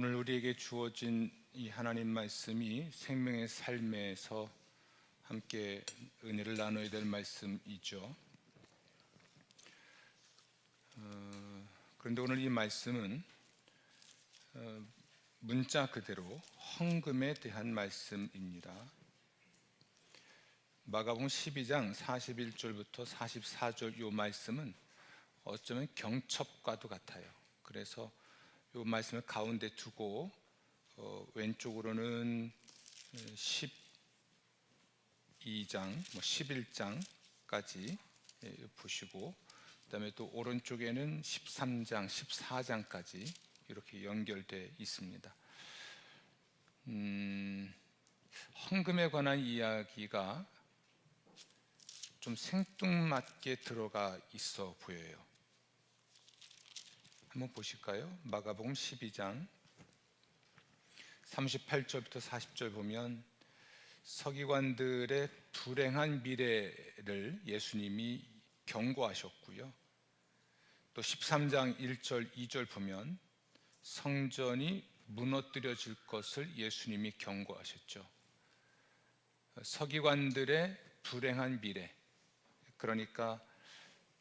오늘 우리에게 주어진 이 하나님 말씀이 생명의 삶에서 함께 은혜를 나눠야 될 말씀이죠. 그런데 오늘 이 말씀은 문자 그대로 헌금에 대한 말씀입니다. 마가복음 12장 41절부터 44절 이 말씀은 어쩌면 경첩과도 같아요. 그래서 이 말씀을 가운데 두고 왼쪽으로는 12장, 11장까지 보시고, 그다음에 또 오른쪽에는 13장, 14장까지 이렇게 연결되어 있습니다. 헌금에 관한 이야기가 좀 생뚱맞게 들어가 있어 보여요. 한번 보실까요? 마가복음 12장 38절부터 40절 보면 서기관들의 불행한 미래를 예수님이 경고하셨고요. 또 13장 1절 2절 보면 성전이 무너뜨려질 것을 예수님이 경고하셨죠. 서기관들의 불행한 미래, 그러니까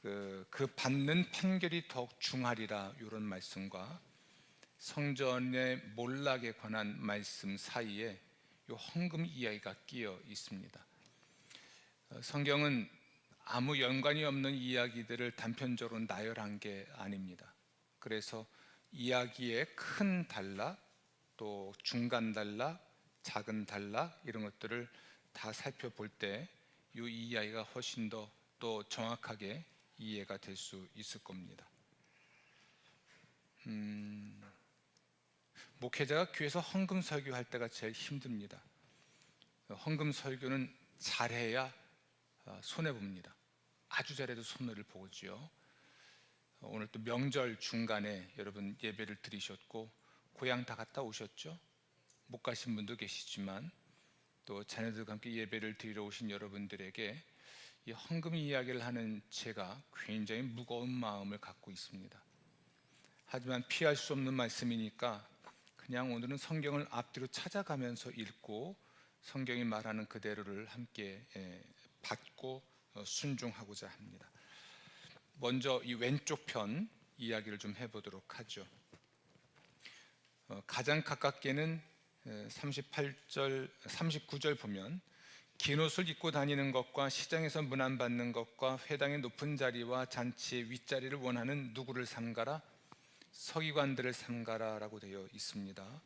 그 받는 판결이 더욱 중하리라, 이런 말씀과 성전의 몰락에 관한 말씀 사이에 이 헌금 이야기가 끼어 있습니다. 성경은 아무 연관이 없는 이야기들을 단편적으로 나열한 게 아닙니다. 그래서 이야기의 큰 단락, 또 중간 단락, 작은 단락, 이런 것들을 다 살펴볼 때 이 이야기가 훨씬 더 또 정확하게 이해가 될 수 있을 겁니다. 목회자가 교회에서 헌금 설교할 때가 제일 힘듭니다. 헌금 설교는 잘해야 손해봅니다. 아주 잘해도 손해를 보지요. 오늘 또 명절 중간에 여러분 예배를 드리셨고 고향 다 갔다 오셨죠? 못 가신 분도 계시지만 또 자녀들과 함께 예배를 드리러 오신 여러분들에게 이 헌금 이야기를 하는 제가 굉장히 무거운 마음을 갖고 있습니다. 하지만 피할 수 없는 말씀이니까 그냥 오늘은 성경을 앞뒤로 찾아가면서 읽고 성경이 말하는 그대로를 함께 받고 순종하고자 합니다. 먼저 이 왼쪽 편 이야기를 좀 해보도록 하죠. 가장 가깝게는 38절, 39절 보면 긴 옷을 입고 다니는 것과 시장에서 문안받는 것과 회당의 높은 자리와 잔치의 윗자리를 원하는 누구를 삼가라? 서기관들을 삼가라 라고 되어 있습니다.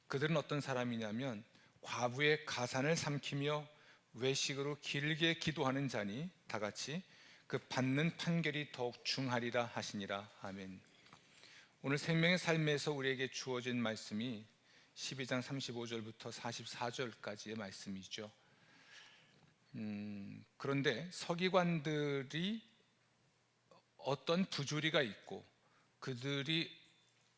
그들은 어떤 사람이냐면 과부의 가산을 삼키며 외식으로 길게 기도하는 자니 다같이 그 받는 판결이 더욱 중하리라 하시니라. 아멘. 오늘 생명의 삶에서 우리에게 주어진 말씀이 12장 35절부터 44절까지의 말씀이죠. 그런데 서기관들이 어떤 부조리가 있고 그들이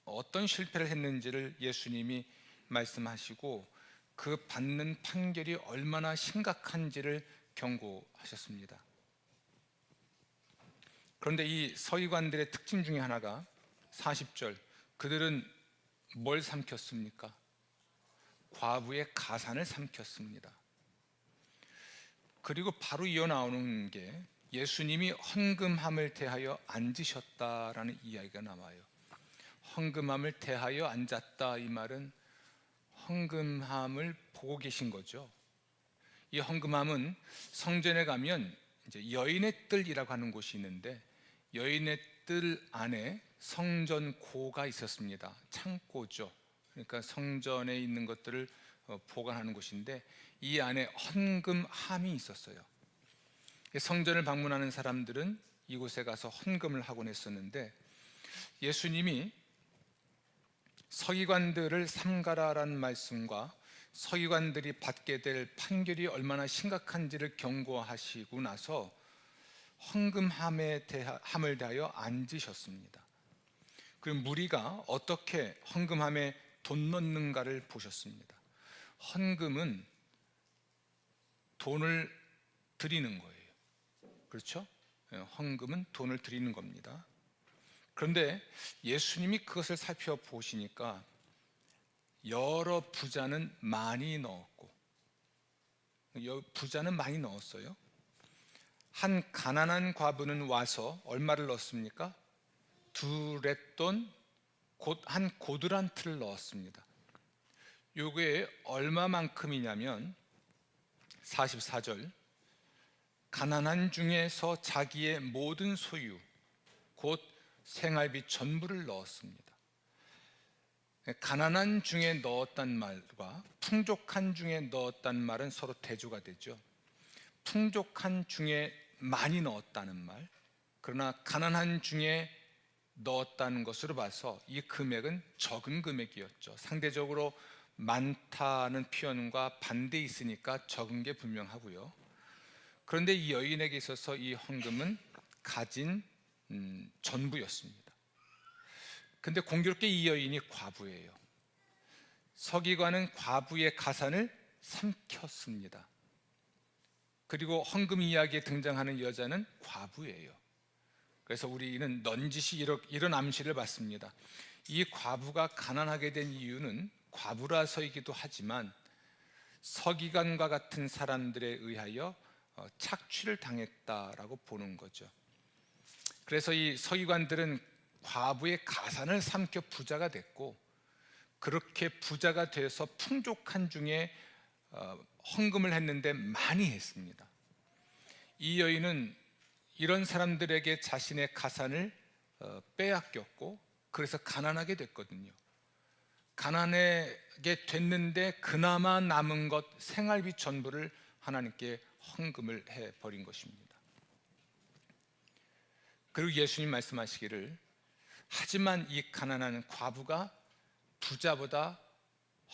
어떤 실패를 했는지를 예수님이 말씀하시고 그 받는 판결이 얼마나 심각한지를 경고하셨습니다. 그런데 이 서기관들의 특징 중에 하나가 40절, 그들은 뭘 삼켰습니까? 과부의 가산을 삼켰습니다. 그리고 바로 이어 나오는 게 예수님이 헌금함을 대하여 앉으셨다라는 이야기가 나와요. 헌금함을 대하여 앉았다, 이 말은 헌금함을 보고 계신 거죠. 이 헌금함은 성전에 가면 이제 여인의 뜰이라고 하는 곳이 있는데 여인의 뜰 안에 성전고가 있었습니다. 창고죠. 그러니까 성전에 있는 것들을 보관하는 곳인데 이 안에 헌금함이 있었어요. 성전을 방문하는 사람들은 이곳에 가서 헌금을 하곤 했었는데 예수님이 서기관들을 삼가라라는 말씀과 서기관들이 받게 될 판결이 얼마나 심각한지를 경고하시고 나서 헌금함을 대하여 앉으셨습니다. 그리고 무리가 어떻게 헌금함에 돈 넣는가를 보셨습니다. 헌금은 돈을 드리는 거예요. 그렇죠? 헌금은 돈을 드리는 겁니다. 그런데 예수님이 그것을 살펴보시니까 여러 부자는 많이 넣었고, 부자는 많이 넣었어요. 한 가난한 과부는 와서 얼마를 넣었습니까? 2렛돈, 곧 한 고드란트를 넣었습니다. 요게 얼마만큼이냐면 44절, 가난한 중에서 자기의 모든 소유 곧 생활비 전부를 넣었습니다. 가난한 중에 넣었단 말과 풍족한 중에 넣었단 말은 서로 대조가 되죠. 풍족한 중에 많이 넣었다는 말, 그러나 가난한 중에 넣었다는 것으로 봐서 이 금액은 적은 금액이었죠. 상대적으로 많다는 표현과 반대 있으니까 적은 게 분명하고요. 그런데 이 여인에게 있어서 이 헌금은 가진 전부였습니다. 근데 공교롭게 이 여인이 과부예요. 서기관은 과부의 가산을 삼켰습니다. 그리고 헌금 이야기에 등장하는 여자는 과부예요. 그래서 우리는 넌지시 이런 암시를 받습니다. 이 과부가 가난하게 된 이유는 과부라서이기도 하지만 서기관과 같은 사람들에 의하여 착취를 당했다라고 보는 거죠. 그래서 이 서기관들은 과부의 가산을 삼켜 부자가 됐고, 그렇게 부자가 돼서 풍족한 중에 헌금을 했는데 많이 했습니다. 이 여인은 이런 사람들에게 자신의 가산을 빼앗겼고, 그래서 가난하게 됐거든요. 가난하게 됐는데 그나마 남은 것 생활비 전부를 하나님께 헌금을 해버린 것입니다. 그리고 예수님 말씀하시기를, 하지만 이 가난한 과부가 부자보다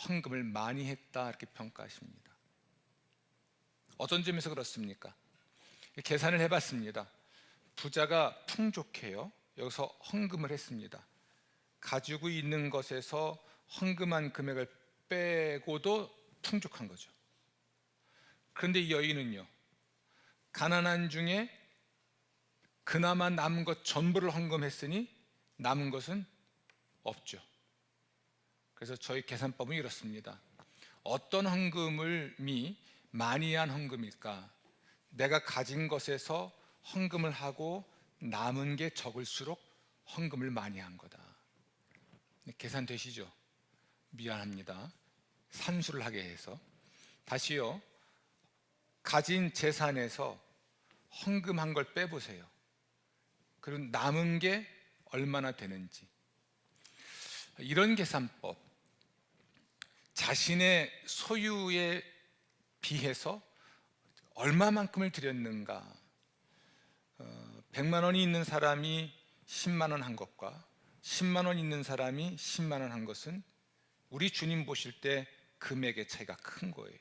헌금을 많이 했다, 이렇게 평가하십니다. 어떤 점에서 그렇습니까? 계산을 해봤습니다. 부자가 풍족해요. 여기서 헌금을 했습니다. 가지고 있는 것에서 헌금한 금액을 빼고도 풍족한 거죠. 그런데 이 여인은요, 가난한 중에 그나마 남은 것 전부를 헌금했으니 남은 것은 없죠. 그래서 저희 계산법은 이렇습니다. 어떤 헌금이 많이 한 헌금일까? 내가 가진 것에서 헌금을 하고 남은 게 적을수록 헌금을 많이 한 거다. 계산되시죠? 미안합니다. 산수를 하게 해서 다시요. 가진 재산에서 헌금한 걸 빼보세요. 그리고 남은 게 얼마나 되는지. 이런 계산법, 자신의 소유에 비해서 얼마만큼을 드렸는가. 100만 원이 있는 사람이 10만 원 한 것과 10만 원 있는 사람이 10만 원 한 것은 우리 주님 보실 때 금액의 차이가 큰 거예요.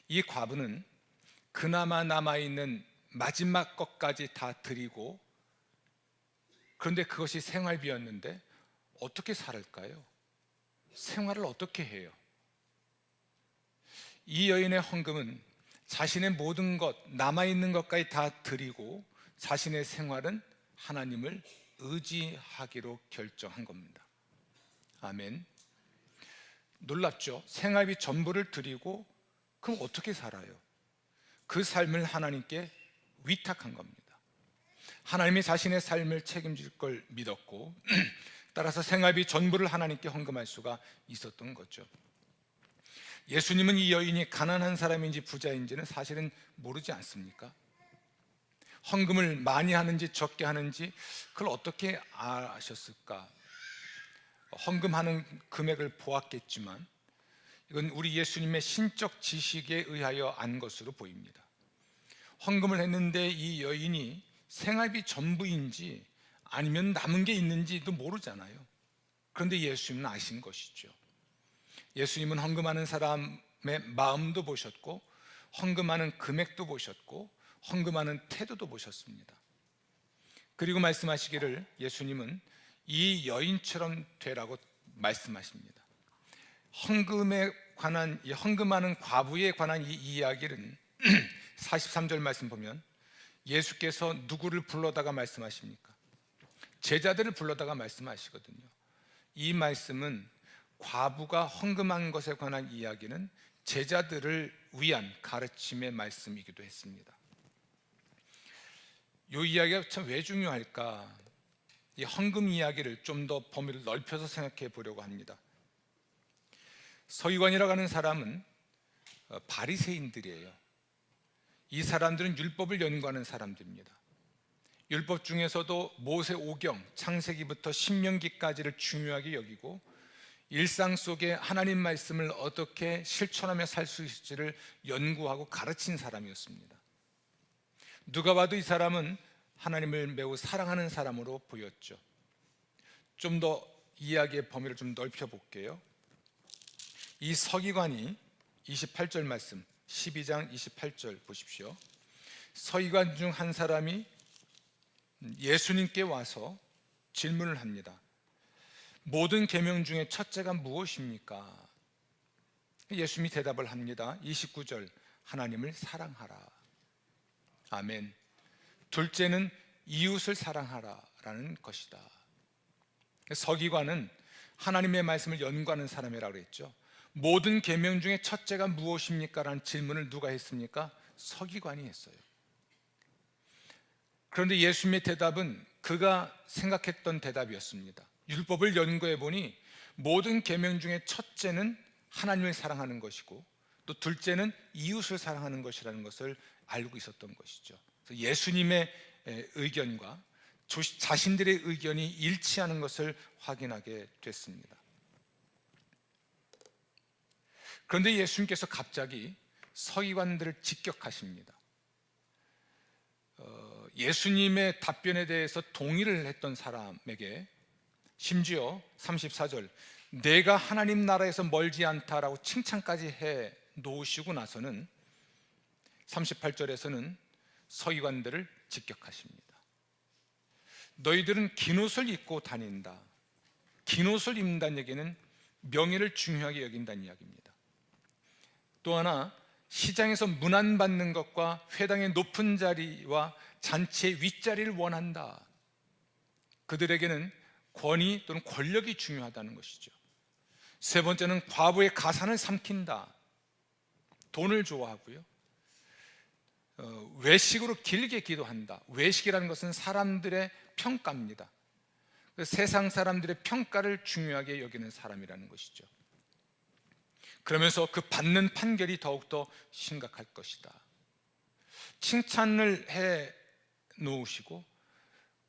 이 과부는 그나마 남아있는 마지막 것까지 다 드리고, 그런데 그것이 생활비였는데 어떻게 살을까요? 생활을 어떻게 해요? 이 여인의 헌금은 자신의 모든 것, 남아있는 것까지 다 드리고 자신의 생활은 하나님을 의지하기로 결정한 겁니다. 아멘. 놀랍죠? 생활비 전부를 드리고, 그럼 어떻게 살아요? 그 삶을 하나님께 위탁한 겁니다. 하나님이 자신의 삶을 책임질 걸 믿었고 따라서 생활비 전부를 하나님께 헌금할 수가 있었던 거죠. 예수님은 이 여인이 가난한 사람인지 부자인지는 사실은 모르지 않습니까? 헌금을 많이 하는지 적게 하는지 그걸 어떻게 아셨을까? 헌금하는 금액을 보았겠지만 이건 우리 예수님의 신적 지식에 의하여 안 것으로 보입니다. 헌금을 했는데 이 여인이 생활비 전부인지 아니면 남은 게 있는지도 모르잖아요. 그런데 예수님은 아신 것이죠. 예수님은 헌금하는 사람의 마음도 보셨고, 헌금하는 금액도 보셨고, 헌금하는 태도도 보셨습니다. 그리고 말씀하시기를, 예수님은 이 여인처럼 되라고 말씀하십니다. 헌금에 관한, 헌금하는 과부에 관한 이 이야기는 43절 말씀 보면 예수께서 누구를 불러다가 말씀하십니까? 제자들을 불러다가 말씀하시거든요. 이 말씀은 과부가 헌금한 것에 관한 이야기는 제자들을 위한 가르침의 말씀이기도 했습니다. 이 이야기가 참 왜 중요할까? 이 헌금 이야기를 좀 더 범위를 넓혀서 생각해 보려고 합니다. 서기관이라고 하는 사람은 바리새인들이에요. 이 사람들은 율법을 연구하는 사람들입니다. 율법 중에서도 모세 오경, 창세기부터 신명기까지를 중요하게 여기고 일상 속에 하나님 말씀을 어떻게 실천하며 살 수 있을지를 연구하고 가르친 사람이었습니다. 누가 봐도 이 사람은 하나님을 매우 사랑하는 사람으로 보였죠. 좀 더 이야기의 범위를 좀 넓혀 볼게요. 이 서기관이 28절 말씀, 12장 28절 보십시오. 서기관 중 한 사람이 예수님께 와서 질문을 합니다. 모든 계명 중에 첫째가 무엇입니까? 예수님이 대답을 합니다. 29절, 하나님을 사랑하라. 아멘. 둘째는 이웃을 사랑하라라는 것이다. 서기관은 하나님의 말씀을 연구하는 사람이라고 그랬죠. 모든 계명 중에 첫째가 무엇입니까? 라는 질문을 누가 했습니까? 서기관이 했어요. 그런데 예수님의 대답은 그가 생각했던 대답이었습니다. 율법을 연구해 보니 모든 계명 중에 첫째는 하나님을 사랑하는 것이고 또 둘째는 이웃을 사랑하는 것이라는 것을 알고 있었던 것이죠. 그래서 예수님의 의견과 자신들의 의견이 일치하는 것을 확인하게 됐습니다. 그런데 예수님께서 갑자기 서기관들을 직격하십니다. 예수님의 답변에 대해서 동의를 했던 사람에게 심지어 34절, 내가 하나님 나라에서 멀지 않다라고 칭찬까지 해 놓으시고 나서는 38절에서는 서기관들을 직격하십니다. 너희들은 긴 옷을 입고 다닌다. 긴 옷을 입는다는 얘기는 명예를 중요하게 여긴다는 이야기입니다. 또 하나, 시장에서 문안받는 것과 회당의 높은 자리와 잔치의 윗자리를 원한다. 그들에게는 권위 또는 권력이 중요하다는 것이죠. 세 번째는 과부의 가산을 삼킨다. 돈을 좋아하고요. 외식으로 길게 기도한다. 외식이라는 것은 사람들의 평가입니다. 세상 사람들의 평가를 중요하게 여기는 사람이라는 것이죠. 그러면서 그 받는 판결이 더욱더 심각할 것이다. 칭찬을 해 놓으시고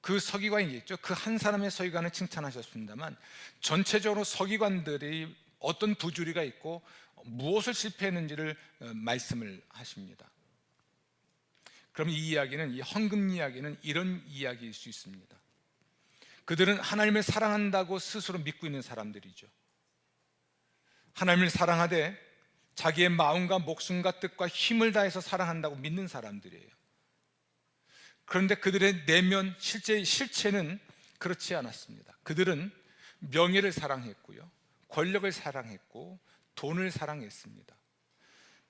그 서기관이 있죠. 그 한 사람의 서기관을 칭찬하셨습니다만 전체적으로 서기관들이 어떤 부주의가 있고 무엇을 실패했는지를 말씀을 하십니다. 그럼 이 이야기는, 이 헌금 이야기는 이런 이야기일 수 있습니다. 그들은 하나님을 사랑한다고 스스로 믿고 있는 사람들이죠. 하나님을 사랑하되 자기의 마음과 목숨과 뜻과 힘을 다해서 사랑한다고 믿는 사람들이에요. 그런데 그들의 내면 실체는 그렇지 않았습니다. 그들은 명예를 사랑했고요, 권력을 사랑했고 돈을 사랑했습니다.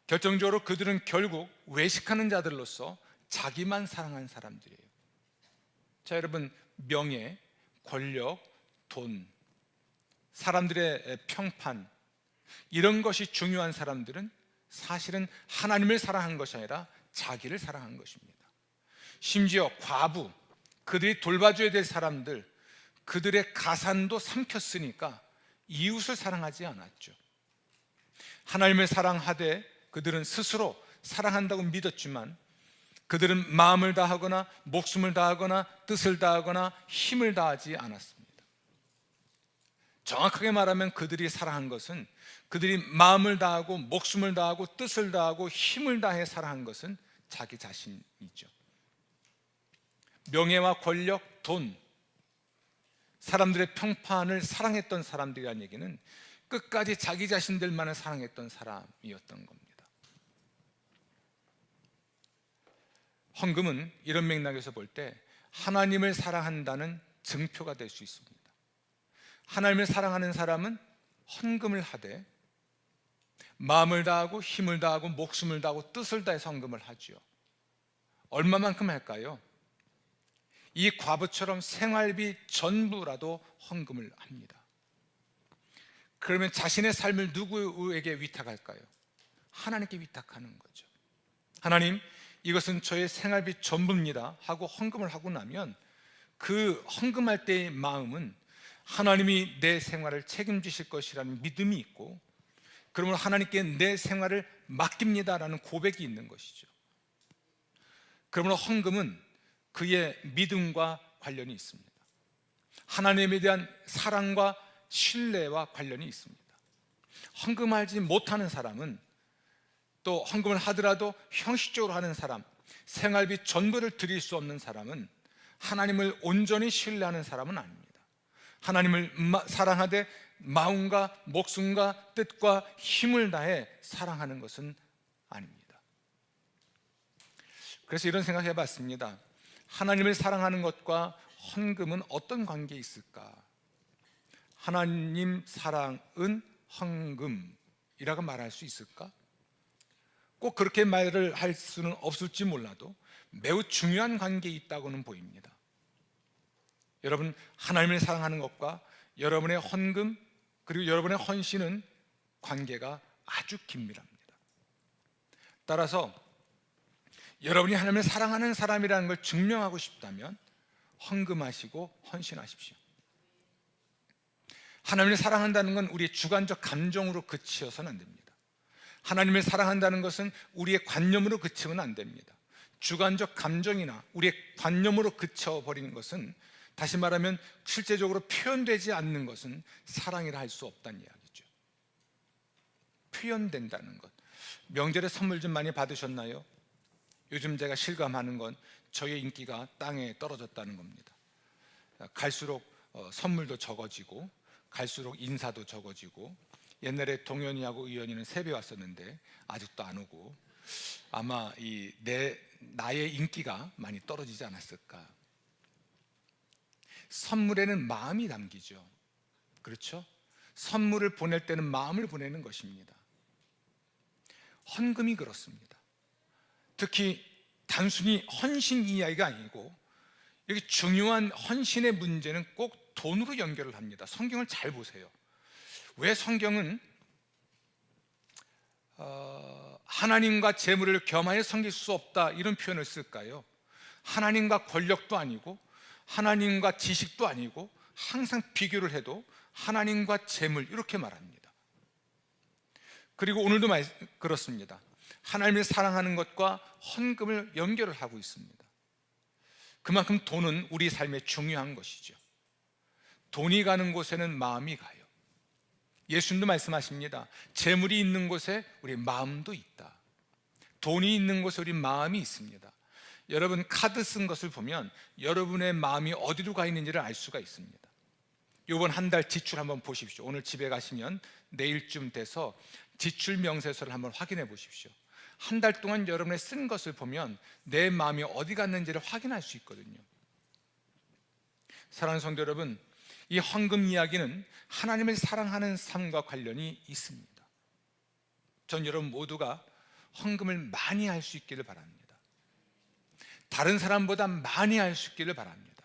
결정적으로 그들은 결국 외식하는 자들로서 자기만 사랑한 사람들이에요. 자, 여러분, 명예, 권력, 돈, 사람들의 평판, 이런 것이 중요한 사람들은 사실은 하나님을 사랑한 것이 아니라 자기를 사랑한 것입니다. 심지어 과부, 그들이 돌봐줘야 될 사람들, 그들의 가산도 삼켰으니까 이웃을 사랑하지 않았죠. 하나님을 사랑하되 그들은 스스로 사랑한다고 믿었지만 그들은 마음을 다하거나 목숨을 다하거나 뜻을 다하거나 힘을 다하지 않았습니다. 정확하게 말하면 그들이 사랑한 것은, 그들이 마음을 다하고 목숨을 다하고 뜻을 다하고 힘을 다해 사랑한 것은 자기 자신이죠. 명예와 권력, 돈, 사람들의 평판을 사랑했던 사람들이라는 얘기는 끝까지 자기 자신들만을 사랑했던 사람이었던 겁니다. 헌금은 이런 맥락에서 볼 때 하나님을 사랑한다는 증표가 될 수 있습니다. 하나님을 사랑하는 사람은 헌금을 하되 마음을 다하고 힘을 다하고 목숨을 다하고 뜻을 다해서 헌금을 하죠. 얼마만큼 할까요? 이 과부처럼 생활비 전부라도 헌금을 합니다. 그러면 자신의 삶을 누구에게 위탁할까요? 하나님께 위탁하는 거죠. 하나님, 이것은 저의 생활비 전부입니다 하고 헌금을 하고 나면 그 헌금할 때의 마음은 하나님이 내 생활을 책임지실 것이라는 믿음이 있고, 그러면 하나님께 내 생활을 맡깁니다라는 고백이 있는 것이죠. 그러므로 헌금은 그의 믿음과 관련이 있습니다. 하나님에 대한 사랑과 신뢰와 관련이 있습니다. 헌금하지 못하는 사람은, 또 헌금을 하더라도 형식적으로 하는 사람, 생활비 전부를 드릴 수 없는 사람은 하나님을 온전히 신뢰하는 사람은 아닙니다. 하나님을 사랑하되 마음과 목숨과 뜻과 힘을 다해 사랑하는 것은 아닙니다. 그래서 이런 생각을 해봤습니다. 하나님을 사랑하는 것과 헌금은 어떤 관계에 있을까? 하나님 사랑은 헌금이라고 말할 수 있을까? 꼭 그렇게 말을 할 수는 없을지 몰라도 매우 중요한 관계에 있다고는 보입니다. 여러분, 하나님을 사랑하는 것과 여러분의 헌금 그리고 여러분의 헌신은 관계가 아주 긴밀합니다. 따라서 여러분이 하나님을 사랑하는 사람이라는 걸 증명하고 싶다면 헌금하시고 헌신하십시오. 하나님을 사랑한다는 건 우리의 주관적 감정으로 그치어서는 안 됩니다. 하나님을 사랑한다는 것은 우리의 관념으로 그치면 안 됩니다. 주관적 감정이나 우리의 관념으로 그쳐버리는 것은, 다시 말하면 실제적으로 표현되지 않는 것은 사랑이라 할 수 없다는 이야기죠. 표현된다는 것. 명절에 선물 좀 많이 받으셨나요? 요즘 제가 실감하는 건 저의 인기가 땅에 떨어졌다는 겁니다. 갈수록 선물도 적어지고, 갈수록 인사도 적어지고, 옛날에 동현이하고 의연이는 세배 왔었는데 아직도 안 오고, 아마 나의 인기가 많이 떨어지지 않았을까. 선물에는 마음이 담기죠. 그렇죠? 선물을 보낼 때는 마음을 보내는 것입니다. 헌금이 그렇습니다. 특히 단순히 헌신 이야기가 아니고, 이렇게 중요한 헌신의 문제는 꼭 돈으로 연결을 합니다. 성경을 잘 보세요. 왜 성경은 하나님과 재물을 겸하여 섬길 수 없다 이런 표현을 쓸까요? 하나님과 권력도 아니고 하나님과 지식도 아니고, 항상 비교를 해도 하나님과 재물 이렇게 말합니다. 그리고 오늘도 그렇습니다. 하나님을 사랑하는 것과 헌금을 연결을 하고 있습니다. 그만큼 돈은 우리 삶에 중요한 것이죠. 돈이 가는 곳에는 마음이 가요. 예수님도 말씀하십니다. 재물이 있는 곳에 우리 마음도 있다. 돈이 있는 곳에 우리 마음이 있습니다. 여러분, 카드 쓴 것을 보면 여러분의 마음이 어디로 가 있는지를 알 수가 있습니다. 이번 한 달 지출 한번 보십시오. 오늘 집에 가시면 내일쯤 돼서 지출 명세서를 한번 확인해 보십시오. 한 달 동안 여러분의 쓴 것을 보면 내 마음이 어디 갔는지를 확인할 수 있거든요. 사랑하는 성도 여러분, 이 헌금 이야기는 하나님을 사랑하는 삶과 관련이 있습니다. 전 여러분 모두가 헌금을 많이 할 수 있기를 바랍니다. 다른 사람보다 많이 할 수 있기를 바랍니다.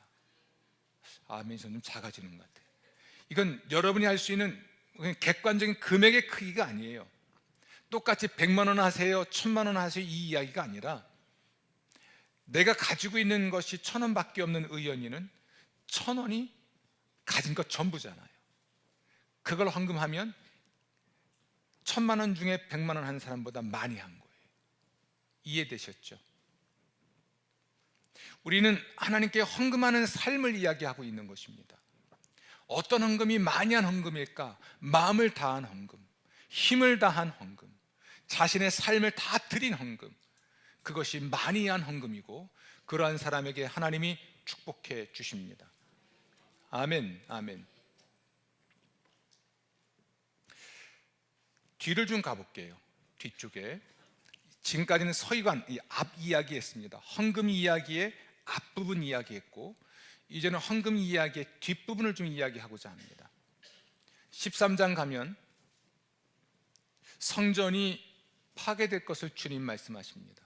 아멘. 좀 작아지는 것 같아요. 이건 여러분이 할 수 있는 객관적인 금액의 크기가 아니에요. 똑같이 100만 원 하세요, 1000만 원 하세요, 이 이야기가 아니라, 내가 가지고 있는 것이 1000원밖에 없는 의연이는 1000원이 가진 것 전부잖아요. 그걸 헌금하면 1000만 원 중에 100만 원 한 사람보다 많이 한 거예요. 이해되셨죠? 우리는 하나님께 헌금하는 삶을 이야기하고 있는 것입니다. 어떤 헌금이 많이 한 헌금일까? 마음을 다한 헌금, 힘을 다한 헌금, 자신의 삶을 다 드린 헌금, 그것이 많이 한 헌금이고, 그러한 사람에게 하나님이 축복해 주십니다. 아멘, 아멘. 뒤를 좀 가볼게요. 뒤쪽에 지금까지는 서기관, 앞 이야기했습니다. 헌금 이야기의 앞부분 이야기했고, 이제는 헌금 이야기의 뒷부분을 좀 이야기하고자 합니다. 13장 가면 성전이 파괴될 것을 주님 말씀하십니다.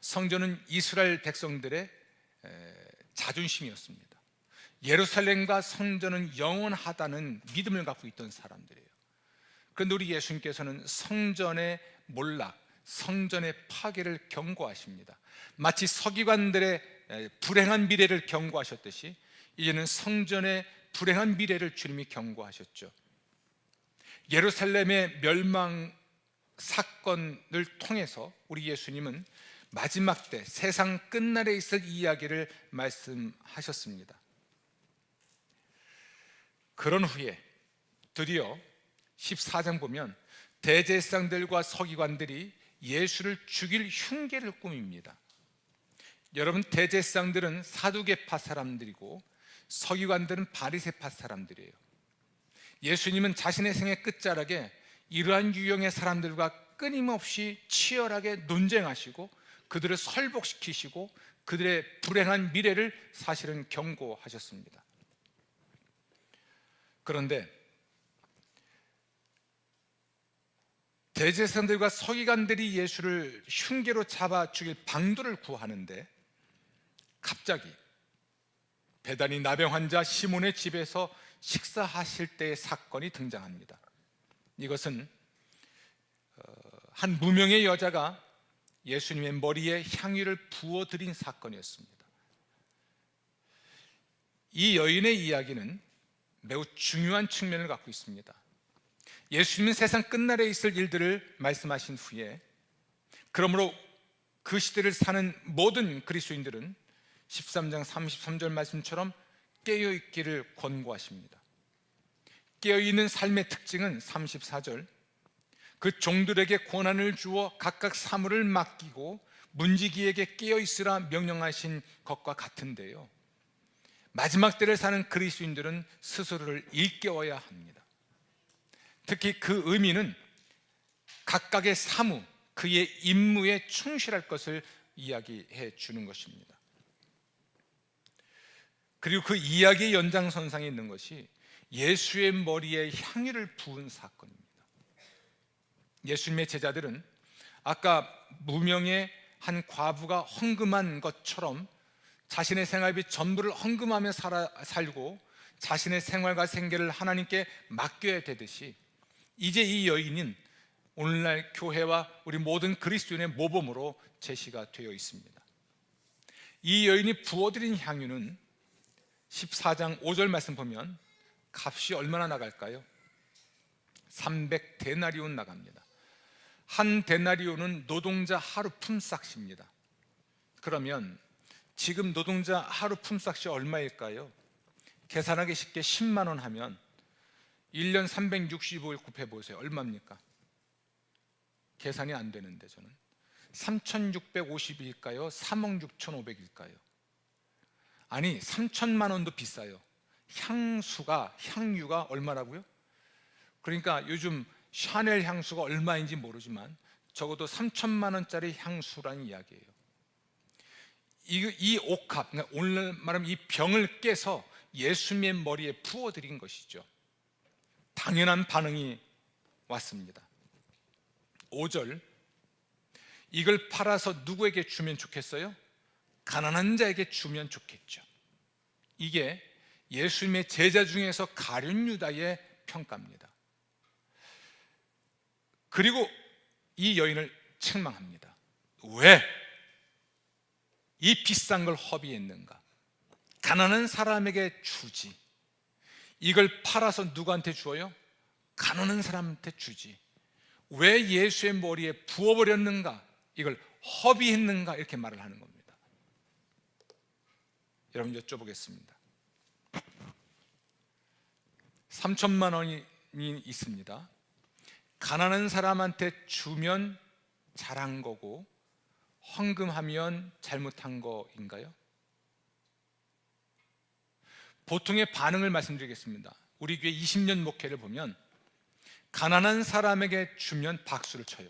성전은 이스라엘 백성들의 자존심이었습니다. 예루살렘과 성전은 영원하다는 믿음을 갖고 있던 사람들이에요. 그런데 우리 예수님께서는 성전의 몰락, 성전의 파괴를 경고하십니다. 마치 서기관들의 불행한 미래를 경고하셨듯이 이제는 성전의 불행한 미래를 주님이 경고하셨죠. 예루살렘의 멸망 사건을 통해서 우리 예수님은 마지막 때 세상 끝날에 있을 이야기를 말씀하셨습니다. 그런 후에 드디어 14장 보면 대제사장들과 서기관들이 예수를 죽일 흉계를 꾸밉니다. 여러분, 대제사장들은 사두개파 사람들이고 서기관들은 바리새파 사람들이에요. 예수님은 자신의 생애 끝자락에 이러한 유형의 사람들과 끊임없이 치열하게 논쟁하시고 그들을 설복시키시고 그들의 불행한 미래를 사실은 경고하셨습니다. 그런데 대제사장들과 서기관들이 예수를 흉계로 잡아 죽일 방도를 구하는데 갑자기 베다니 나병 환자 시몬의 집에서 식사하실 때의 사건이 등장합니다. 이것은 한 무명의 여자가 예수님의 머리에 향유를 부어드린 사건이었습니다. 이 여인의 이야기는 매우 중요한 측면을 갖고 있습니다. 예수님은 세상 끝날에 있을 일들을 말씀하신 후에 그러므로 그 시대를 사는 모든 그리스도인들은 13장 33절 말씀처럼 깨어있기를 권고하십니다. 깨어있는 삶의 특징은 34절 그 종들에게 권한을 주어 각각 사물을 맡기고 문지기에게 깨어있으라 명령하신 것과 같은데요, 마지막 때를 사는 그리스도인들은 스스로를 일깨워야 합니다. 특히 그 의미는 각각의 사무, 그의 임무에 충실할 것을 이야기해 주는 것입니다. 그리고 그 이야기의 연장선상에 있는 것이 예수의 머리에 향유를 부은 사건입니다. 예수님의 제자들은 아까 무명의 한 과부가 헌금한 것처럼 자신의 생활비 전부를 헌금하며 살고 자신의 생활과 생계를 하나님께 맡겨야 되듯이 이제 이 여인은 오늘날 교회와 우리 모든 그리스도인의 모범으로 제시가 되어 있습니다. 이 여인이 부어드린 향유는 14장 5절 말씀 보면 값이 얼마나 나갈까요? 300데나리온 나갑니다. 한 데나리온은 노동자 하루 품삯입니다. 그러면 지금 노동자 하루 품삯이 얼마일까요? 계산하기 쉽게 10만 원 하면 1년 365일 곱해보세요. 얼마입니까? 계산이 안 되는데 저는 3,650일까요? 3억 6,500일까요? 아니 3천만 원도 비싸요. 향유가 얼마라고요? 그러니까 요즘 샤넬 향수가 얼마인지 모르지만 적어도 3천만 원짜리 향수라는 이야기예요. 이 옥합, 그러니까 오늘 말하면 이 병을 깨서 예수님의 머리에 부어드린 것이죠. 당연한 반응이 왔습니다. 5절, 이걸 팔아서 누구에게 주면 좋겠어요? 가난한 자에게 주면 좋겠죠. 이게 예수님의 제자 중에서 가룟 유다의 평가입니다. 그리고 이 여인을 책망합니다. 왜 이 비싼 걸 허비했는가? 가난한 사람에게 주지. 이걸 팔아서 누구한테 주어요? 가난한 사람한테 주지. 왜 예수의 머리에 부어버렸는가? 이걸 허비했는가? 이렇게 말을 하는 겁니다. 여러분 여쭤보겠습니다. 3천만 원이 있습니다. 가난한 사람한테 주면 잘한 거고 헌금하면 잘못한 거인가요? 보통의 반응을 말씀드리겠습니다. 우리 교회 20년 목회를 보면 가난한 사람에게 주면 박수를 쳐요.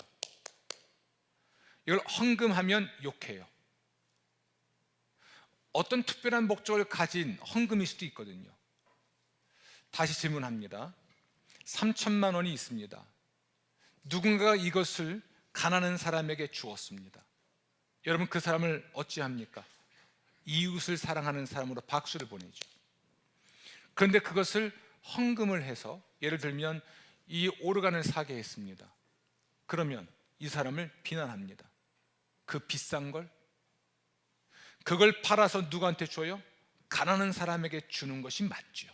이걸 헌금하면 욕해요. 어떤 특별한 목적을 가진 헌금일 수도 있거든요. 다시 질문합니다. 3천만 원이 있습니다. 누군가가 이것을 가난한 사람에게 주었습니다. 여러분 그 사람을 어찌합니까? 이웃을 사랑하는 사람으로 박수를 보내죠. 그런데 그것을 헌금을 해서 예를 들면 이 오르간을 사게 했습니다. 그러면 이 사람을 비난합니다. 그 비싼 걸, 그걸 팔아서 누구한테 줘요? 가난한 사람에게 주는 것이 맞죠.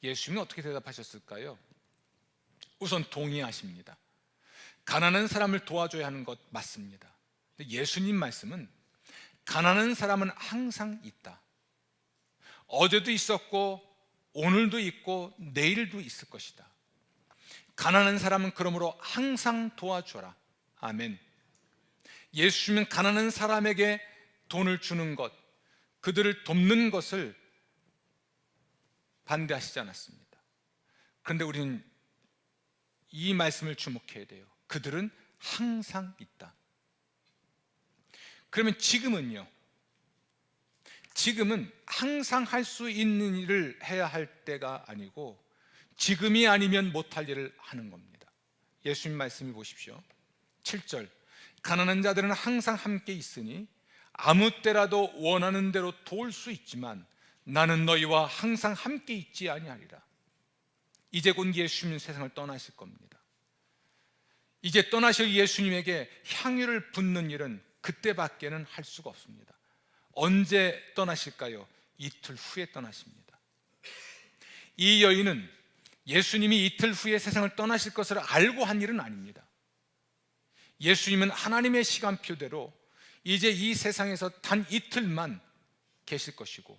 예수님은 어떻게 대답하셨을까요? 우선 동의하십니다. 가난한 사람을 도와줘야 하는 것 맞습니다. 예수님 말씀은 가난한 사람은 항상 있다. 어제도 있었고 오늘도 있고 내일도 있을 것이다. 가난한 사람은 그러므로 항상 도와줘라. 아멘. 예수님은 가난한 사람에게 돈을 주는 것, 그들을 돕는 것을 반대하시지 않았습니다. 그런데 우리는 이 말씀을 주목해야 돼요. 그들은 항상 있다. 그러면 지금은요? 지금은 항상 할 수 있는 일을 해야 할 때가 아니고 지금이 아니면 못할 일을 하는 겁니다. 예수님 말씀을 보십시오. 7절, 가난한 자들은 항상 함께 있으니 아무 때라도 원하는 대로 도울 수 있지만 나는 너희와 항상 함께 있지 아니하리라. 이제 곧 예수님은 세상을 떠나실 겁니다. 이제 떠나실 예수님에게 향유를 붓는 일은 그때밖에는 할 수가 없습니다. 언제 떠나실까요? 이틀 후에 떠나십니다. 이 여인은 예수님이 이틀 후에 세상을 떠나실 것을 알고 한 일은 아닙니다. 예수님은 하나님의 시간표대로 이제 이 세상에서 단 이틀만 계실 것이고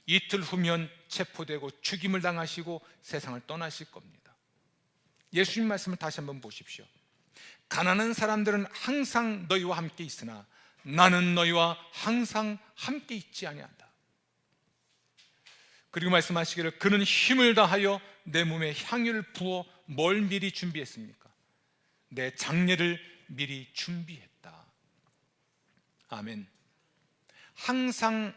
이틀 후면 체포되고 죽임을 당하시고 세상을 떠나실 겁니다. 예수님 말씀을 다시 한번 보십시오. 가난한 사람들은 항상 너희와 함께 있으나 나는 너희와 항상 함께 있지 아니한다. 그리고 말씀하시기를 그는 힘을 다하여 내 몸에 향유를 부어 뭘 미리 준비했습니까? 내 장례를 미리 준비했다. 아멘. 항상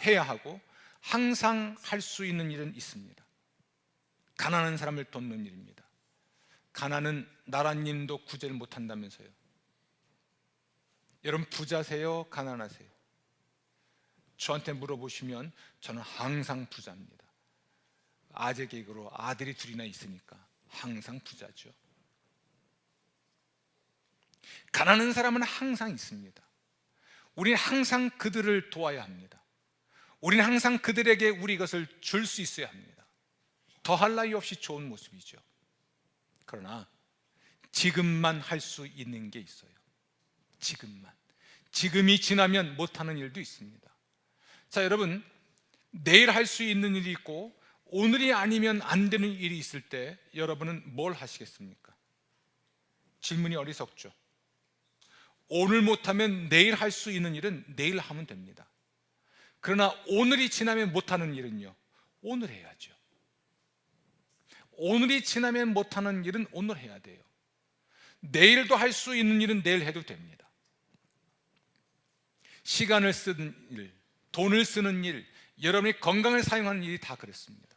해야 하고 항상 할 수 있는 일은 있습니다. 가난한 사람을 돕는 일입니다. 가난은 나라님도 구제를 못한다면서요. 여러분 부자세요? 가난하세요? 저한테 물어보시면 저는 항상 부자입니다. 아재 개그로 아들이 둘이나 있으니까 항상 부자죠. 가난한 사람은 항상 있습니다. 우리는 항상 그들을 도와야 합니다. 우리는 항상 그들에게 우리 것을 줄 수 있어야 합니다. 더할 나위 없이 좋은 모습이죠. 그러나 지금만 할 수 있는 게 있어요. 지금만. 지금이 지나면 못하는 일도 있습니다. 자, 여러분, 내일 할 수 있는 일이 있고 오늘이 아니면 안 되는 일이 있을 때 여러분은 뭘 하시겠습니까? 질문이 어리석죠. 오늘 못하면 내일 할 수 있는 일은 내일 하면 됩니다. 그러나 오늘이 지나면 못하는 일은요, 오늘 해야죠. 오늘이 지나면 못하는 일은 오늘 해야 돼요. 내일도 할 수 있는 일은 내일 해도 됩니다. 시간을 쓰는 일, 돈을 쓰는 일, 여러분이 건강을 사용하는 일이 다 그렇습니다.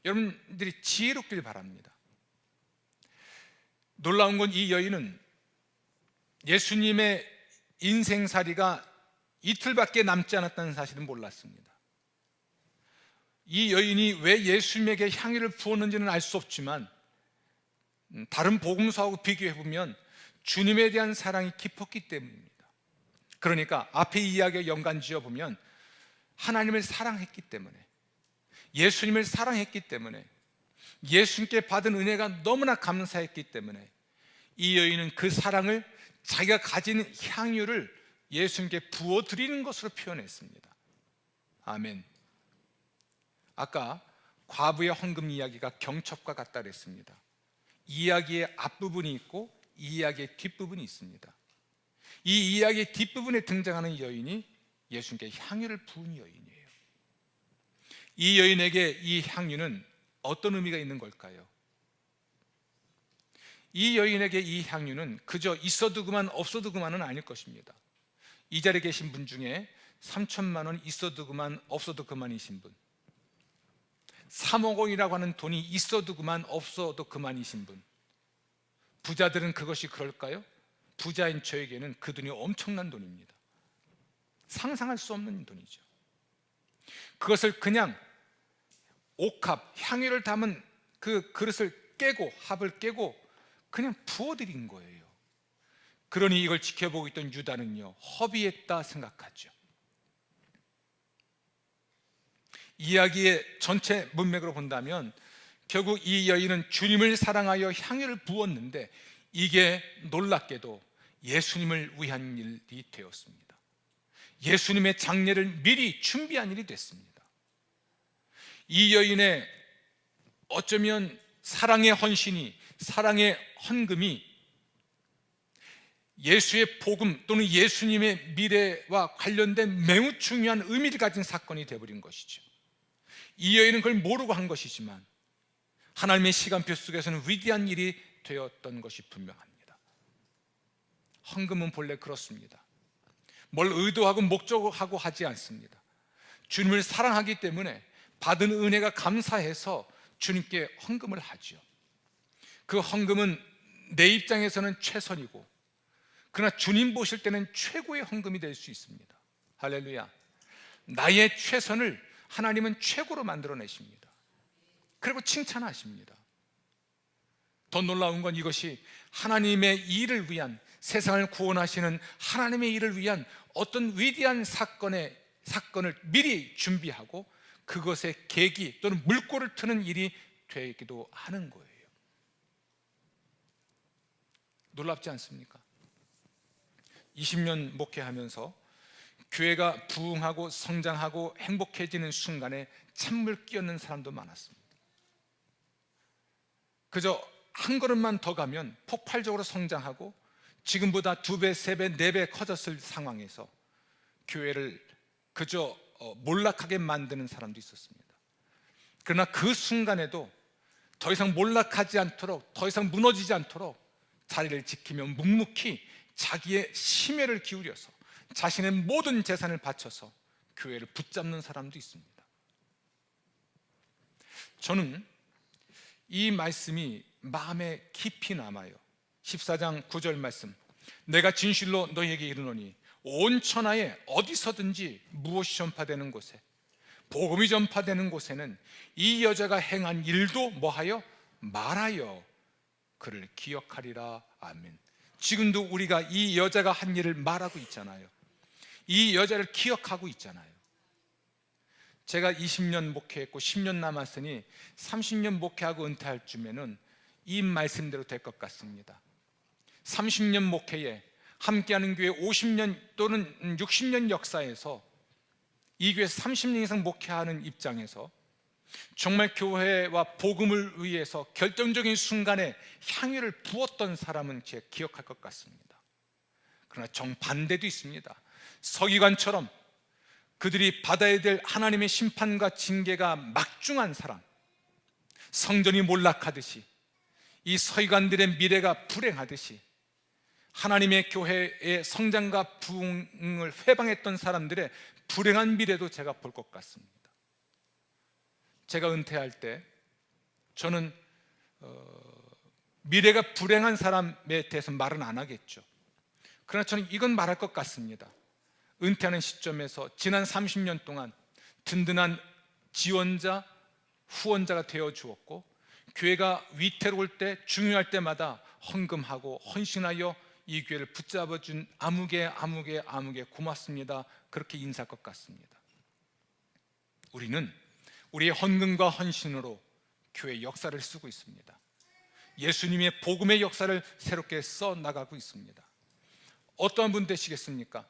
여러분들이 지혜롭길 바랍니다. 놀라운 건 이 여인은 예수님의 인생살이가 이틀밖에 남지 않았다는 사실은 몰랐습니다. 이 여인이 왜 예수님에게 향유를 부었는지는 알 수 없지만 다른 복음서하고 비교해보면 주님에 대한 사랑이 깊었기 때문입니다. 그러니까 앞에 이야기에 연관 지어보면 하나님을 사랑했기 때문에, 예수님을 사랑했기 때문에, 예수님께 받은 은혜가 너무나 감사했기 때문에 이 여인은 그 사랑을 자기가 가진 향유를 예수님께 부어드리는 것으로 표현했습니다. 아멘. 아까 과부의 헌금 이야기가 경첩과 같다 그랬습니다. 이야기의 앞부분이 있고 이 이야기의 뒷부분이 있습니다. 이 이야기의 뒷부분에 등장하는 여인이 예수님께 향유를 부은 여인이에요. 이 여인에게 이 향유는 어떤 의미가 있는 걸까요? 이 여인에게 이 향유는 그저 있어도 그만 없어도 그만은 아닐 것입니다. 이 자리에 계신 분 중에 3천만 원 있어도 그만 없어도 그만이신 분, 3억 원이라고 하는 돈이 있어도 그만 없어도 그만이신 분, 부자들은 그것이 그럴까요? 부자인 저에게는 그 돈이 엄청난 돈입니다. 상상할 수 없는 돈이죠. 그것을 그냥 옥합, 향유를 담은 그 그릇을 깨고 합을 깨고 그냥 부어드린 거예요. 그러니 이걸 지켜보고 있던 유다는요, 허비했다 생각하죠. 이야기의 전체 문맥으로 본다면 결국 이 여인은 주님을 사랑하여 향유를 부었는데 이게 놀랍게도 예수님을 위한 일이 되었습니다. 예수님의 장례를 미리 준비한 일이 됐습니다. 이 여인의 어쩌면 사랑의 헌신이, 사랑의 헌금이 예수의 복음 또는 예수님의 미래와 관련된 매우 중요한 의미를 가진 사건이 되어버린 것이죠. 이 여인은 그걸 모르고 한 것이지만 하나님의 시간표 속에서는 위대한 일이 되었던 것이 분명합니다. 헌금은 본래 그렇습니다. 뭘 의도하고 목적하고 하지 않습니다. 주님을 사랑하기 때문에 받은 은혜가 감사해서 주님께 헌금을 하죠. 그 헌금은 내 입장에서는 최선이고 그러나 주님 보실 때는 최고의 헌금이 될 수 있습니다. 할렐루야. 나의 최선을 하나님은 최고로 만들어내십니다. 그리고 칭찬하십니다. 더 놀라운 건 이것이 하나님의 일을 위한, 세상을 구원하시는 하나님의 일을 위한 어떤 위대한 사건을 미리 준비하고 그것의 계기 또는 물꼬를 트는 일이 되기도 하는 거예요. 놀랍지 않습니까? 20년 목회하면서 교회가 부흥하고 성장하고 행복해지는 순간에 찬물 끼얹는 사람도 많았습니다. 그저 한 걸음만 더 가면 폭발적으로 성장하고 지금보다 2배, 3배, 4배 커졌을 상황에서 교회를 그저 몰락하게 만드는 사람도 있었습니다. 그러나 그 순간에도 더 이상 몰락하지 않도록, 더 이상 무너지지 않도록 자리를 지키며 묵묵히 자기의 심혈을 기울여서 자신의 모든 재산을 바쳐서 교회를 붙잡는 사람도 있습니다. 저는 이 말씀이 마음에 깊이 남아요. 14장 9절 말씀, 내가 진실로 너희에게 이르노니 온 천하에 어디서든지 무엇이 전파되는 곳에, 복음이 전파되는 곳에는 이 여자가 행한 일도 뭐하여 말하여 그를 기억하리라. 아멘. 지금도 우리가 이 여자가 한 일을 말하고 있잖아요. 이 여자를 기억하고 있잖아요. 제가 20년 목회했고 10년 남았으니 30년 목회하고 은퇴할 쯤에는 이 말씀대로 될 것 같습니다. 30년 목회에 함께하는 교회 50년 또는 60년 역사에서 이 교회 30년 이상 목회하는 입장에서 정말 교회와 복음을 위해서 결정적인 순간에 향유를 부었던 사람은 제가 기억할 것 같습니다. 그러나 정반대도 있습니다. 서기관처럼 그들이 받아야 될 하나님의 심판과 징계가 막중한 사람, 성전이 몰락하듯이 이 서기관들의 미래가 불행하듯이 하나님의 교회의 성장과 부흥을 회방했던 사람들의 불행한 미래도 제가 볼 것 같습니다. 제가 은퇴할 때 저는 미래가 불행한 사람에 대해서 말은 안 하겠죠. 그러나 저는 이건 말할 것 같습니다. 은퇴하는 시점에서 지난 30년 동안 든든한 지원자, 후원자가 되어 주었고 교회가 위태로울 때, 중요할 때마다 헌금하고 헌신하여 이 교회를 붙잡아 준 아무개 고맙습니다. 그렇게 인사할 것 같습니다. 우리는 우리의 헌금과 헌신으로 교회의 역사를 쓰고 있습니다. 예수님의 복음의 역사를 새롭게 써나가고 있습니다. 어떠한 분 되시겠습니까?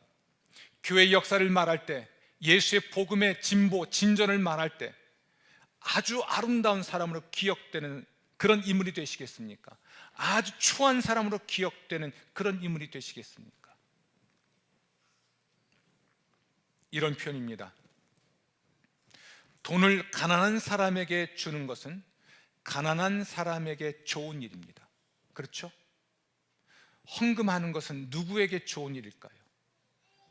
교회의 역사를 말할 때, 예수의 복음의 진보, 진전을 말할 때 아주 아름다운 사람으로 기억되는 그런 인물이 되시겠습니까? 아주 추한 사람으로 기억되는 그런 인물이 되시겠습니까? 이런 표현입니다. 돈을 가난한 사람에게 주는 것은 가난한 사람에게 좋은 일입니다. 그렇죠? 헌금하는 것은 누구에게 좋은 일일까요?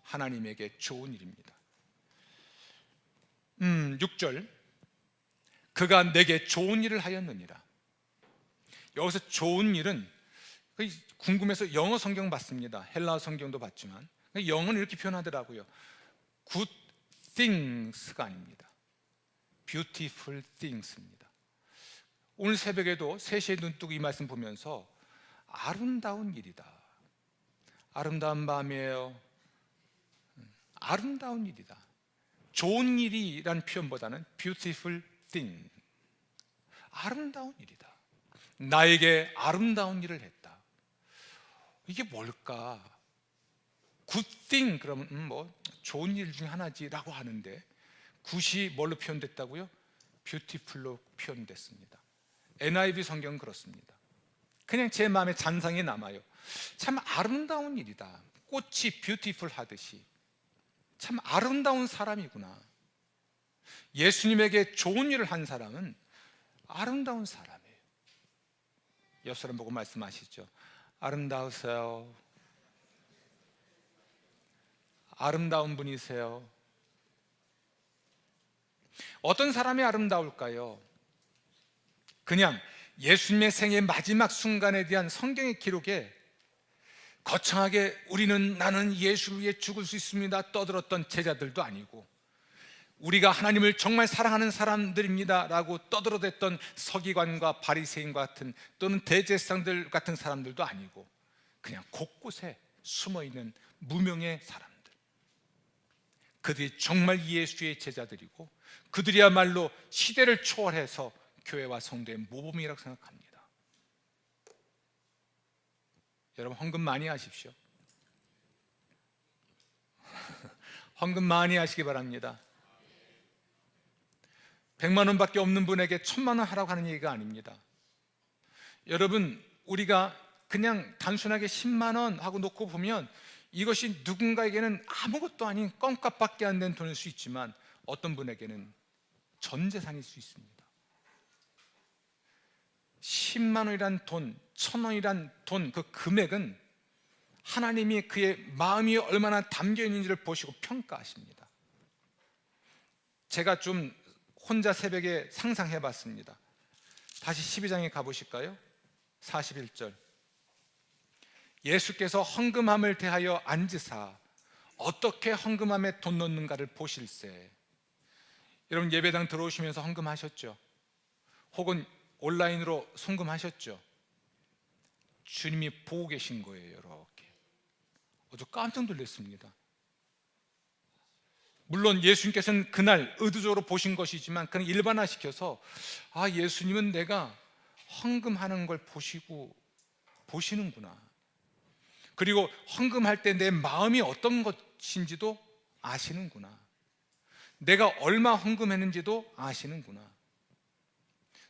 하나님에게 좋은 일입니다. 6절, 그가 내게 좋은 일을 하였느니라. 여기서 좋은 일은 궁금해서 영어 성경 봤습니다. 헬라어 성경도 봤지만 영어는 이렇게 표현하더라고요. Good things가 아닙니다. Beautiful things입니다. 오늘 새벽에도 3시에 눈 뜨고 이 말씀 보면서 아름다운 일이다, 아름다운 밤이에요, 아름다운 일이다. 좋은 일이란 표현보다는 beautiful thing, 아름다운 일이다, 나에게 아름다운 일을 했다. 이게 뭘까? good thing 그러면 뭐 좋은 일 중에 하나지라고 하는데 굿이 뭘로 표현됐다고요? beautiful로 표현됐습니다. NIV 성경은 그렇습니다. 그냥 제 마음에 잔상이 남아요. 참 아름다운 일이다. 꽃이 beautiful 하듯이 참 아름다운 사람이구나. 예수님에게 좋은 일을 한 사람은 아름다운 사람이에요. 옆 사람 보고 말씀하시죠. 아름다우세요. 아름다운 분이세요. 어떤 사람이 아름다울까요? 그냥 예수님의 생의 마지막 순간에 대한 성경의 기록에 거창하게 나는 예수를 위해 죽을 수 있습니다 떠들었던 제자들도 아니고, 우리가 하나님을 정말 사랑하는 사람들입니다 라고 떠들어댔던 서기관과 바리새인과 같은 또는 대제사장들 같은 사람들도 아니고, 그냥 곳곳에 숨어있는 무명의 사람들, 그들이 정말 예수의 제자들이고 그들이야말로 시대를 초월해서 교회와 성도의 모범이라고 생각합니다. 여러분, 헌금 많이 하십시오. 헌금 많이 하시기 바랍니다. 100만 원밖에 없는 분에게 1000만 원 하라고 하는 얘기가 아닙니다. 여러분, 우리가 그냥 단순하게 10만 원 하고 놓고 보면 이것이 누군가에게는 아무것도 아닌 껌값밖에 안 된 돈일 수 있지만 어떤 분에게는 전 재산일 수 있습니다. 10만 원이란 돈, 1000원이란 돈, 그 금액은 하나님이 그의 마음이 얼마나 담겨 있는지를 보시고 평가하십니다. 제가 좀 혼자 새벽에 상상해 봤습니다. 다시 12장에 가보실까요? 41절. 예수께서 헌금함을 대하여 앉으사 어떻게 헌금함에 돈 넣는가를 보실세. 여러분, 예배당 들어오시면서 헌금하셨죠? 혹은 온라인으로 송금하셨죠? 주님이 보고 계신 거예요. 이렇게 아주 깜짝 놀랐습니다. 물론 예수님께서는 그날 의도적으로 보신 것이지만 그냥 일반화시켜서 예수님은 내가 헌금하는 걸 보시는구나, 그리고 헌금할 때 내 마음이 어떤 것인지도 아시는구나, 내가 얼마 헌금했는지도 아시는구나.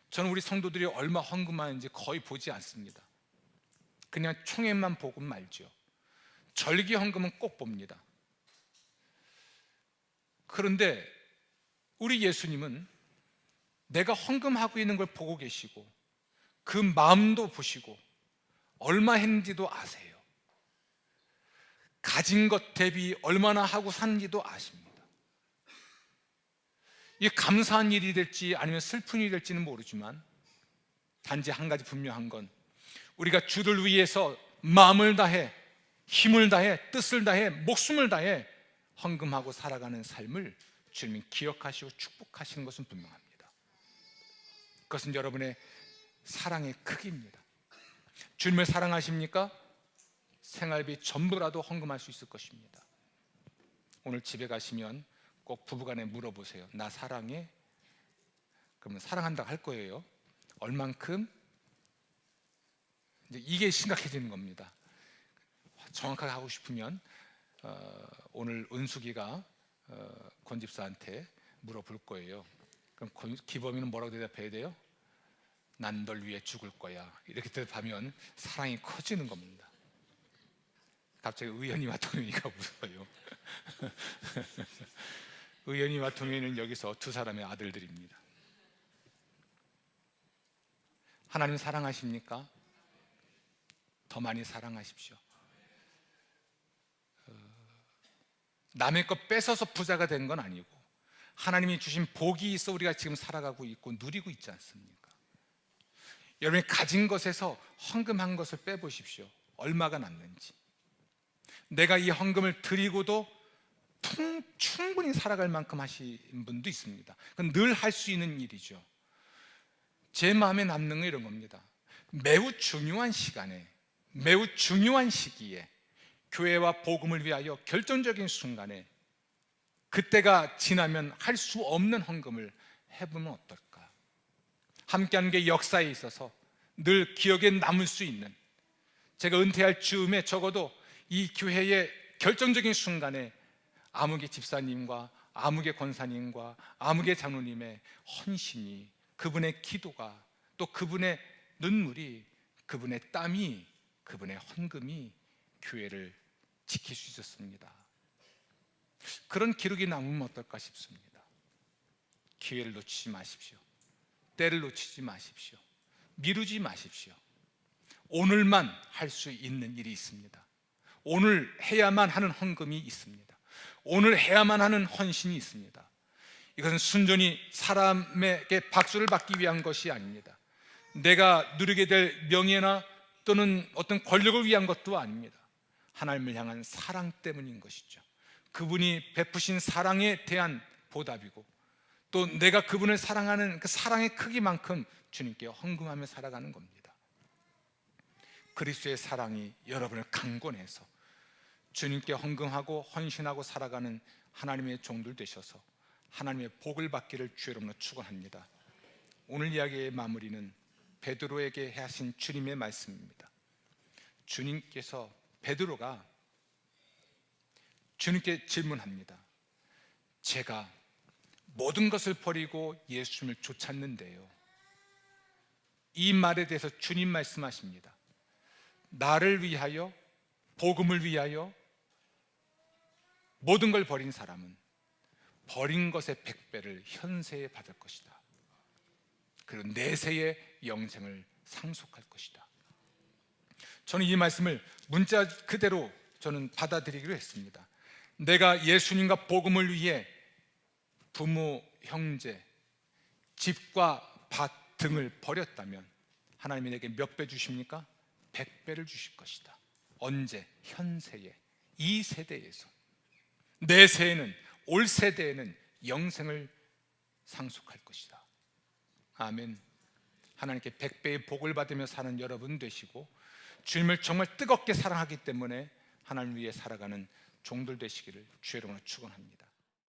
저는 우리 성도들이 얼마 헌금하는지 거의 보지 않습니다. 그냥 총액만 보고 말죠. 절기 헌금은 꼭 봅니다. 그런데 우리 예수님은 내가 헌금하고 있는 걸 보고 계시고 그 마음도 보시고 얼마 했는지도 아세요. 가진 것 대비 얼마나 하고 샀는지도 아십니다. 이게 감사한 일이 될지 아니면 슬픈 일이 될지는 모르지만 단지 한 가지 분명한 건, 우리가 주를 위해서 마음을 다해, 힘을 다해, 뜻을 다해, 목숨을 다해 헌금하고 살아가는 삶을 주님이 기억하시고 축복하시는 것은 분명합니다. 그것은 여러분의 사랑의 크기입니다. 주님을 사랑하십니까? 생활비 전부라도 헌금할 수 있을 것입니다. 오늘 집에 가시면 꼭 부부간에 물어보세요. 나 사랑해? 그러면 사랑한다고 할 거예요. 얼만큼? 이제 이게 심각해지는 겁니다. 정확하게 하고 싶으면 오늘 은숙이가 권 집사한테 물어볼 거예요. 그럼 기범이는 뭐라고 대답해야 돼요? 난 널 위해 죽을 거야. 이렇게 대답하면 사랑이 커지는 겁니다. 갑자기 의연이와 동현이가 웃어요. 의연이와 동현이는 여기서 두 사람의 아들들입니다. 하나님 사랑하십니까? 더 많이 사랑하십시오. 남의 것 뺏어서 부자가 된 건 아니고 하나님이 주신 복이 있어 우리가 지금 살아가고 있고 누리고 있지 않습니까? 여러분이 가진 것에서 헌금한 것을 빼보십시오. 얼마가 남는지. 내가 이 헌금을 드리고도 충분히 살아갈 만큼 하신 분도 있습니다. 그건 늘 할 수 있는 일이죠. 제 마음에 남는 건 이런 겁니다. 매우 중요한 시간에, 매우 중요한 시기에, 교회와 복음을 위하여 결정적인 순간에, 그때가 지나면 할 수 없는 헌금을 해보면 어떨까? 함께하는 게 역사에 있어서 늘 기억에 남을 수 있는, 제가 은퇴할 즈음에 적어도 이 교회의 결정적인 순간에 아무개 집사님과 아무개 권사님과 아무개 장로님의 헌신이, 그분의 기도가, 또 그분의 눈물이, 그분의 땀이, 그분의 헌금이 교회를 지킬 수 있었습니다. 그런 기록이 남으면 어떨까 싶습니다. 기회를 놓치지 마십시오. 때를 놓치지 마십시오. 미루지 마십시오. 오늘만 할 수 있는 일이 있습니다. 오늘 해야만 하는 헌금이 있습니다. 오늘 해야만 하는 헌신이 있습니다. 이것은 순전히 사람에게 박수를 받기 위한 것이 아닙니다. 내가 누리게 될 명예나 또는 어떤 권력을 위한 것도 아닙니다. 하나님을 향한 사랑 때문인 것이죠. 그분이 베푸신 사랑에 대한 보답이고, 또 내가 그분을 사랑하는 그 사랑의 크기만큼 주님께 헌금하며 살아가는 겁니다. 그리스도의 사랑이 여러분을 강권해서 주님께 헌금하고 헌신하고 살아가는 하나님의 종들 되셔서 하나님의 복을 받기를 주 여러분으로 축원합니다. 오늘 이야기의 마무리는 베드로에게 하신 주님의 말씀입니다. 주님께서, 베드로가 주님께 질문합니다. 제가 모든 것을 버리고 예수님을 쫓았는데요, 이 말에 대해서 주님 말씀하십니다. 나를 위하여, 복음을 위하여 모든 걸 버린 사람은 버린 것의 100배를 현세에 받을 것이다. 그리고 내세의 영생을 상속할 것이다. 저는 이 말씀을 문자 그대로 저는 받아들이기로 했습니다. 내가 예수님과 복음을 위해 부모, 형제, 집과 밭 등을 버렸다면 하나님이 내게 몇 배 주십니까? 100배를 주실 것이다. 언제? 현세에, 이 세대에서. 내 세에는, 올 세대에는 영생을 상속할 것이다. 아멘. 하나님께 100배의 복을 받으며 사는 여러분 되시고, 주님을 정말 뜨겁게 사랑하기 때문에 하나님 위해 살아가는 종들 되시기를 주의 이름으로 축원합니다.